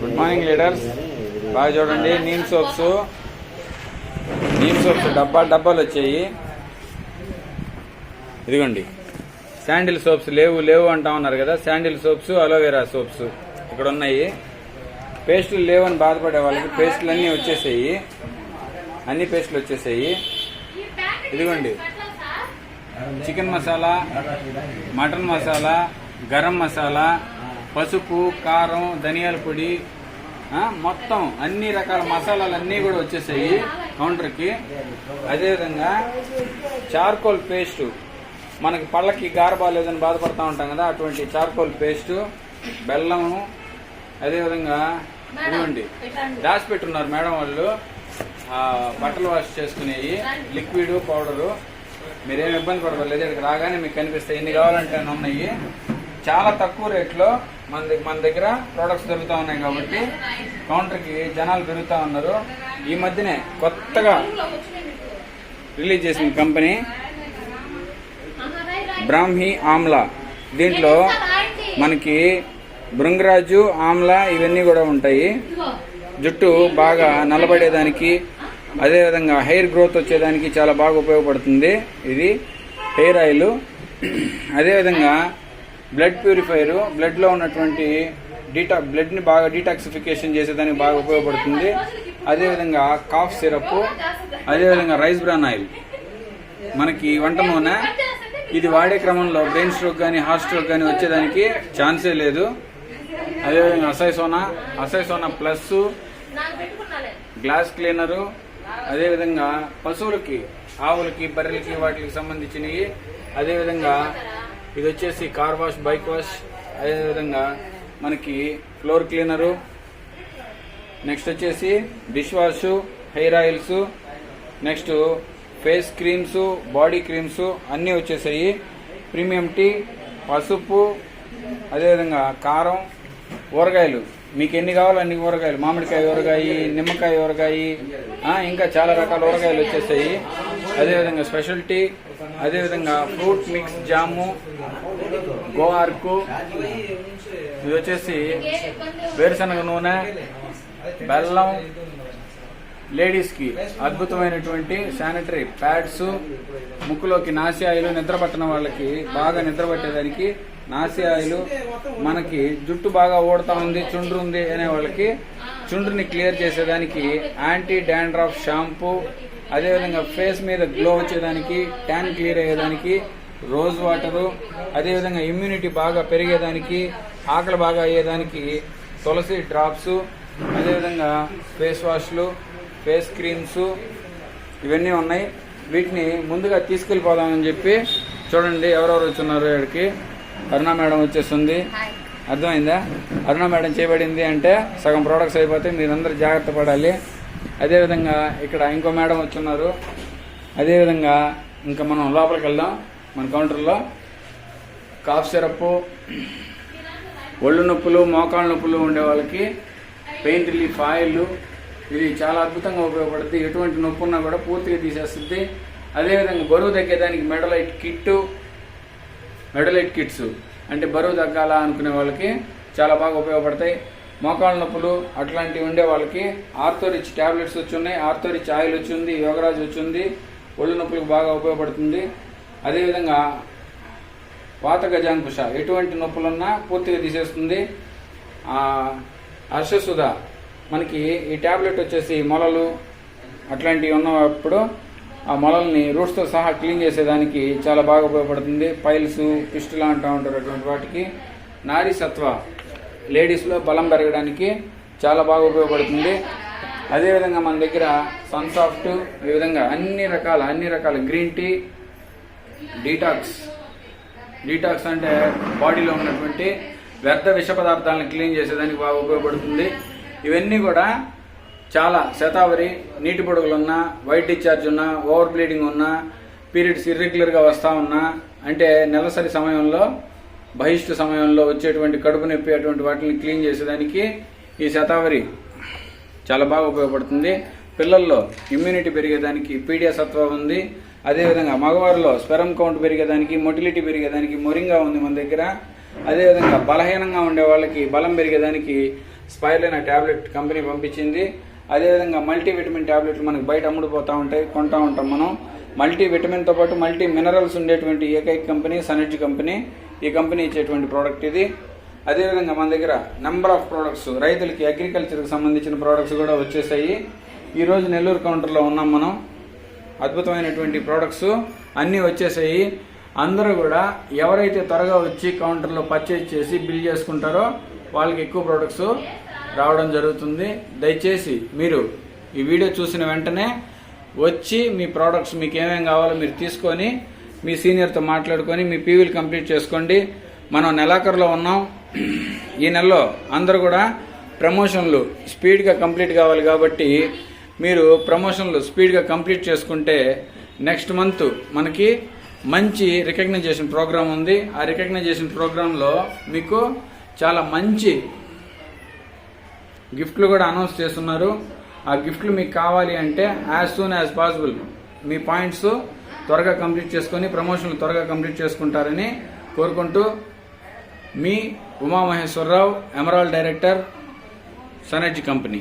Good morning leaders. బాగా చూడండి, neem soaps డబ్బాలు వచ్చాయి. ఇదిగోండి, శాండిల్ సోప్స్ లేవు అంటా ఉన్నారు కదా. శాండిల్ సోప్స్, అలోవెరా సోప్స్ ఇక్కడ ఉన్నాయి. పేస్టులు లేవని బాధపడే వాళ్ళకి పేస్టులు అన్నీ వచ్చేసాయి. అన్ని పేస్టులు వచ్చేసాయి. ఇదిగోండి, చికెన్ మసాలా, మటన్ మసాలా, గరం మసాలా, పసుపు, కారం, ధనియాల పొడి, మొత్తం అన్ని రకాల మసాలాలు అన్నీ కూడా వచ్చేసాయి కౌంటర్కి. అదేవిధంగా చార్కోల్ పేస్టు, మనకి పళ్ళకి గారబాలేదని బాధపడతా ఉంటాం కదా, అటువంటి చార్కోల్ పేస్టు, బెల్లము, అదేవిధంగా ఇదిగోండి దాచి పెట్టున్నారు మేడం వాళ్ళు బట్టలు వాష్ చేసుకునేవి, లిక్విడ్, పౌడరు. మీరేం ఇబ్బంది పడలేదు, ఇక్కడికి రాగానే మీకు కనిపిస్తాయి. ఎన్ని కావాలంటే ఉన్నాయి. చాలా తక్కువ రేట్లో మన దగ్గర ప్రోడక్ట్స్ దొరుకుతూ ఉన్నాయి కాబట్టి కౌంటర్కి జనాలు పెరుగుతూ ఉన్నారు. ఈ మధ్యనే కొత్తగా రిలీజ్ చేసిన కంపెనీ బ్రాహ్మి ఆమ్లా. దీంట్లో మనకి భృంగరాజు, ఆమ్లా ఇవన్నీ కూడా ఉంటాయి. జుట్టు బాగా నల్లబడేదానికి, అదేవిధంగా హెయిర్ గ్రోత్ వచ్చేదానికి చాలా బాగా ఉపయోగపడుతుంది ఇది హెయిర్ ఆయిల్. అదేవిధంగా బ్లడ్ ప్యూరిఫైయర్, బ్లడ్లో ఉన్నటువంటి బ్లడ్ని బాగా డీటాక్సిఫికేషన్ చేసేదానికి బాగా ఉపయోగపడుతుంది. అదేవిధంగా కాఫ్ సిరప్, అదేవిధంగా రైస్ బ్రాన్ ఆయిల్, మనకి వంట నూనె. ఇది వాడే క్రమంలో బ్రెయిన్ స్ట్రోక్ కానీ హార్ట్ స్ట్రోక్ కానీ వచ్చేదానికి ఛాన్సే లేదు. అదేవిధంగా అసైసోనా ప్లస్, గ్లాస్ క్లీనరు, అదేవిధంగా పశువులకి, ఆవులకి, బర్రెలకి, వాటికి సంబంధించినవి. అదేవిధంగా ఇది వచ్చేసి కార్ వాష్, బైక్ వాష్, అదేవిధంగా మనకి ఫ్లోర్ క్లీనరు. నెక్స్ట్ వచ్చేసి dish wash, hair oils, next face creams, body creams అన్నీ వచ్చేసాయి. ప్రీమియం టీ, పసుపు, అదేవిధంగా కారం, ఊరగాయలు మీకు ఎన్ని కావాలో అన్ని ఊరగాయలు, మామిడికాయ ఊరగాయ, నిమ్మకాయ ఊరగాయ, ఇంకా చాలా రకాల ఊరగాయలు వచ్చేసాయి. అదేవిధంగా స్పెషల్ టీ, అదేవిధంగా ఫ్రూట్ మిక్స్ జాము, గోఆర్కు, ఇది వచ్చేసి వేరుశనగ నూనె, బెల్లం, లేడీస్కి అద్భుతమైనటువంటి శానిటరీ ప్యాడ్స్, ముక్కులోకి నాసి ఆయిల్, నిద్ర పట్టిన వాళ్ళకి బాగా నిద్ర పట్టేదానికి నాసి ఆయిల్, మనకి జుట్టు బాగా ఊడతా ఉంది, చుండ్రు ఉంది అనే వాళ్ళకి చుండ్రుని క్లియర్ చేసేదానికి యాంటీ డాండ్రఫ్ షాంపూ, అదేవిధంగా ఫేస్ మీద గ్లో వచ్చేదానికి, ట్యాన్ క్లియర్ అయ్యేదానికి రోజ్ వాటరు, అదేవిధంగా ఇమ్యూనిటీ బాగా పెరిగేదానికి, ఆకలి బాగా అయ్యేదానికి తులసి డ్రాప్స్, అదేవిధంగా ఫేస్ వాష్లు, ఫేస్ క్రీమ్స్ ఇవన్నీ ఉన్నాయి. వీటిని ముందుగా తీసుకెళ్ళిపోదామని చెప్పి చూడండి ఎవరెవరు వచ్చున్నారు. ఇక్కడికి అరుణ మేడం వచ్చేస్తుంది. అర్థమైందా? అరుణ మేడం చేయబడింది అంటే సగం ప్రోడక్ట్స్ అయిపోతే మీరందరూ జాగ్రత్త పడాలి. అదేవిధంగా ఇక్కడ ఇంకో మేడం వచ్చున్నారు. అదేవిధంగా ఇంకా మనం లోపలికి వెళ్దాం. మన కౌంటర్లో కాఫ్ సిరప్, ఒళ్ళు నొప్పులు, మోకాళ్ళ నొప్పులు ఉండే వాళ్ళకి పెయిన్ రిలీఫ్ ఆయిల్, ఇది చాలా అద్భుతంగా ఉపయోగపడుతుంది. ఎటువంటి నొప్పి ఉన్నా కూడా పూర్తిగా తీసేస్తుంది. అదేవిధంగా బరువు తగ్గేదానికి మెడలైట్ కిట్స్ అంటే బరువు తగ్గాలా అనుకునే వాళ్ళకి చాలా బాగా ఉపయోగపడతాయి. మోకాళ్ళ నొప్పులు అట్లాంటివి ఉండే వాళ్ళకి ఆర్థోరిచ్ ట్యాబ్లెట్స్ వచ్చున్నాయి, ఆర్థోరిచ్ ఆయిల్ వచ్చింది, యోగరాజ్ వచ్చింది, ఒళ్ళు నొప్పులకు బాగా ఉపయోగపడుతుంది. అదేవిధంగా వాత గజాంకుశ ఎటువంటి నొప్పులున్నా పూర్తిగా తీసేస్తుంది. హర్షసుధ మనకి ఈ ట్యాబ్లెట్ వచ్చేసి మొలలు అట్లాంటివి ఉన్నప్పుడు ఆ మొలల్ని రూట్స్తో సహా క్లీన్ చేసేదానికి చాలా బాగా ఉపయోగపడుతుంది. పైల్స్, పిస్టులా అంటూ ఉంటారు అటువంటి వాటికి. నారీ సత్వ లేడీస్లో బలం పెరగడానికి చాలా బాగా ఉపయోగపడుతుంది. అదేవిధంగా మన దగ్గర సన్సాఫ్ట్, ఈ విధంగా అన్ని రకాల గ్రీన్ టీ, డీటాక్స్ అంటే బాడీలో ఉన్నటువంటి వ్యర్థ విష పదార్థాలను క్లీన్ చేసేదానికి బాగా ఉపయోగపడుతుంది. ఇవన్నీ కూడా చాలా శతావరి, నీటి పొడుగులున్నా, వైట్ డిశ్చార్జ్ ఉన్నా, ఓవర్ బ్లీడింగ్ ఉన్నా, పీరియడ్స్ ఇర్రెగ్యులర్గా వస్తూ ఉన్నా, అంటే నెలసరి సమయంలో, బహిష్టు సమయంలో వచ్చేటువంటి కడుపు నొప్పి అటువంటి వాటిని క్లీన్ చేసేదానికి ఈ శతావరి చాలా బాగా ఉపయోగపడుతుంది. పిల్లల్లో ఇమ్యూనిటీ పెరిగేదానికి పీడియా సత్వ ఉంది. అదేవిధంగా మగవారిలో స్పెరమ్ కౌంట్ పెరిగేదానికి, మొటిలిటీ పెరిగేదానికి మొరింగా ఉంది మన దగ్గర. అదేవిధంగా బలహీనంగా ఉండే వాళ్ళకి బలం పెరిగేదానికి స్పైరులినా ట్యాబ్లెట్ కంపెనీ పంపించింది. అదేవిధంగా మల్టీవిటమిన్ ట్యాబ్లెట్లు మనకు బయట అమ్ముడుపోతూ ఉంటాయి, కొంటూ ఉంటాం మనం. మల్టీవిటమిన్తో పాటు మల్టీ మినరల్స్ ఉండేటువంటి ఏకైక కంపెనీ సనర్జీ కంపెనీ. ఈ కంపెనీ ఇచ్చేటువంటి ప్రోడక్ట్ ఇది. అదేవిధంగా మన దగ్గర నెంబర్ ఆఫ్ ప్రోడక్ట్స్, రైతులకి అగ్రికల్చర్కి సంబంధించిన ప్రోడక్ట్స్ కూడా వచ్చేసాయి. ఈరోజు నెల్లూరు కౌంటర్లో ఉన్నాం మనం. అద్భుతమైనటువంటి ప్రోడక్ట్స్ అన్నీ వచ్చేసాయి. అందరూ కూడా ఎవరైతే త్వరగా వచ్చి కౌంటర్లో పర్చేజ్ చేసి బిల్ చేసుకుంటారో వాళ్ళకి ఎక్కువ ప్రోడక్ట్స్ రావడం జరుగుతుంది. దయచేసి మీరు ఈ వీడియో చూసిన వెంటనే వచ్చి మీ ప్రోడక్ట్స్ మీకు ఏమేమి కావాలో మీరు తీసుకొని మీ సీనియర్తో మాట్లాడుకొని మీ పీవీలు కంప్లీట్ చేసుకోండి. మనం నెలాఖరులో ఉన్నాం. ఈ నెలలో అందరూ కూడా ప్రమోషన్లు స్పీడ్గా కంప్లీట్ కావాలి కాబట్టి మీరు ప్రమోషన్లు స్పీడ్గా కంప్లీట్ చేసుకుంటే నెక్స్ట్ మంత్ మనకి మంచి రికగ్నైజేషన్ ప్రోగ్రామ్ ఉంది. ఆ రికగ్నైజేషన్ ప్రోగ్రాంలో మీకు చాలా మంచి గిఫ్ట్లు కూడా అనౌన్స్ చేస్తున్నారు. ఆ గిఫ్ట్లు మీకు కావాలి అంటే యాజ్ సూన్ యాజ్ పాసిబుల్ మీ పాయింట్స్ త్వరగా కంప్లీట్ చేసుకొని ప్రమోషన్లు త్వరగా కంప్లీట్ చేసుకుంటారని కోరుకుంటూ మీ ఉమామహేశ్వరరావు, ఎమరాల్డ్ డైరెక్టర్, సనర్జీ కంపెనీ.